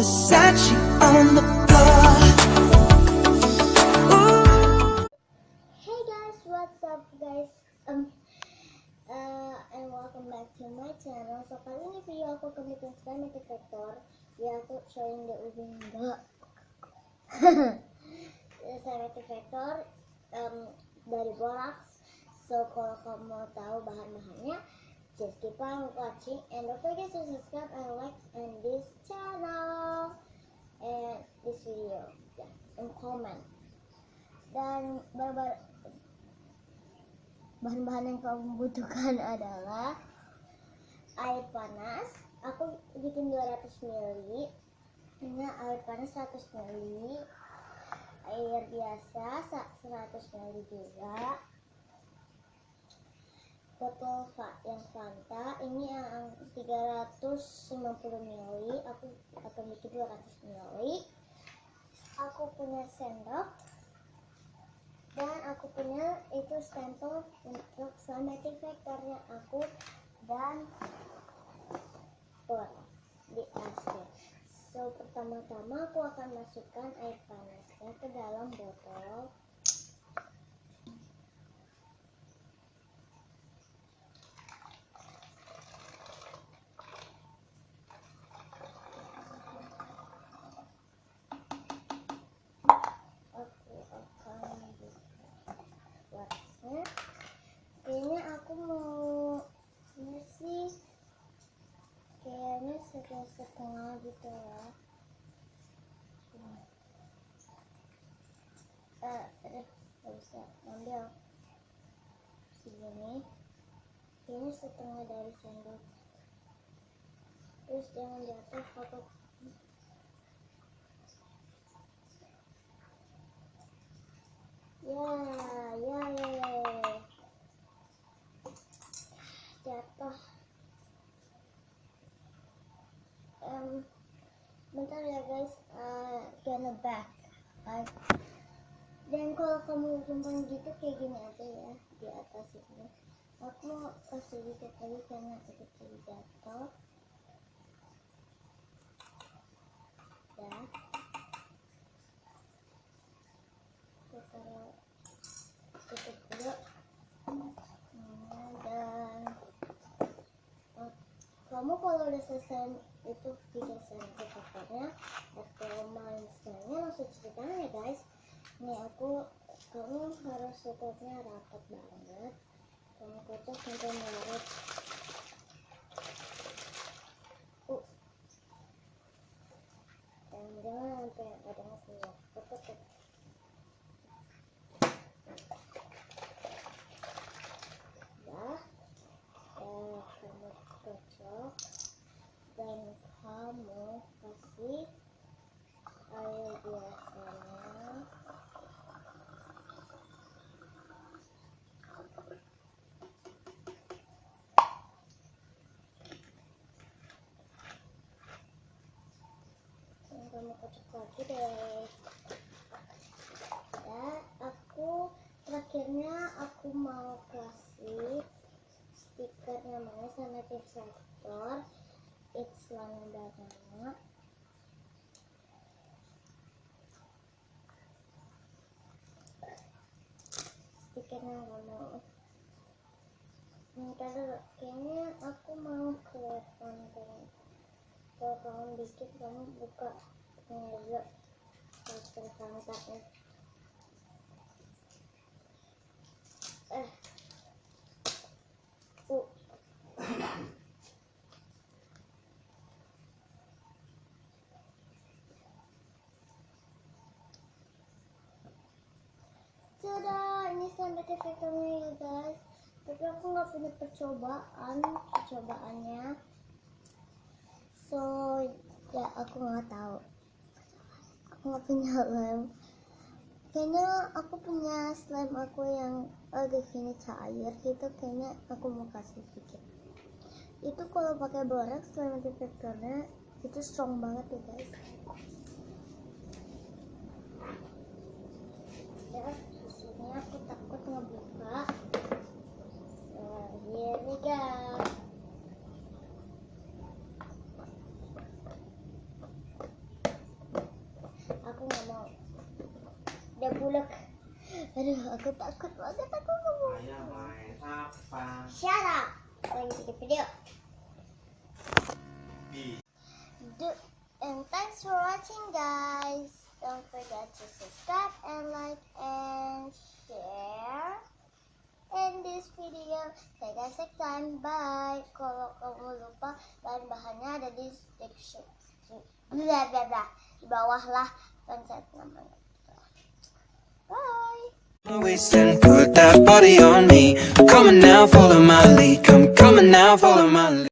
Versace on the floor. Hey guys, what's up guys? And welcome back to my channel. So kali ini video aku akan bikin slime vector. Ya aku showing the ubin enggak. Slime vector dari borax. So kalau kamu mau tahu bahan-bahannya, just keep on watching and don't forget to subscribe and like in this channel and this video, and comment. Dan bahan-bahan yang kamu butuhkan adalah air panas. Aku bikin 200 ml. Ini air panas 100 ml. Air biasa 100 ml juga. Botol yang Fanta ini yang 390 ml. Aku akan bikin 200 ml. Aku punya sendok dan aku punya itu stempel untuk slime vectornya aku dan di atasnya. So pertama-tama aku akan masukkan air panasnya ke dalam botol. Kayaknya aku mau ini sih kayaknya setengah gitu ya. Gak bisa ambil segini, kayaknya setengah dari sendok. Terus jangan jatuh foto. Ya jatuh. Bentar ya guys, gonna back. Dan kalau kamu tumpang gitu kayak gini aja ya di atas ini. Aku mau kasih dikit lagi karena itu jadi jatuh. Ya. Kita taruh tutup dulu. Dan kamu kalau udah selesai itu bikin slime vectornya atau main slime-nya langsung ceritanya ya guys. Ini kamu harus tutupnya rapat banget. Kamu kocok sampai merah. Dan jangan sampai ada yang keluar. Tutup. Kamu kocok dan kamu kasih air biasanya. Dan kamu kocok lagi deh. Dan terakhirnya aku mau kasih stiker namanya Slime Vector It's Slime Banana. Stikernya nggak mau. Kayaknya aku mau kelihatan kan. Kalau kamu bikin kamu buka meja stiker Fanta-nya. Tada, ini slime vectornya ya guys. Tapi aku nggak punya percobaannya. So ya aku nggak tahu. Aku nggak punya slime. Kayaknya aku punya slime aku yang agak gini cair gitu. Kayaknya aku mau kasih sedikit. Itu kalau pakai borax slime vectornya itu strong banget ya guys. Ya, disini aku takut ngebuka. Here we go. Aduh, aku takut banget aku ngomong. Ayah main apa? Shut up. Lagi bikin video. And thanks for watching, guys. Don't forget to subscribe and like and share. In this video, say guys next time. Bye. Kalau kamu lupa bahan-bahannya ada di description. Bla bla bla. Di bawah lah pencet namanya. Bye. Waist and put that body on me. Come on now, follow my lead. Come on now, follow my lead.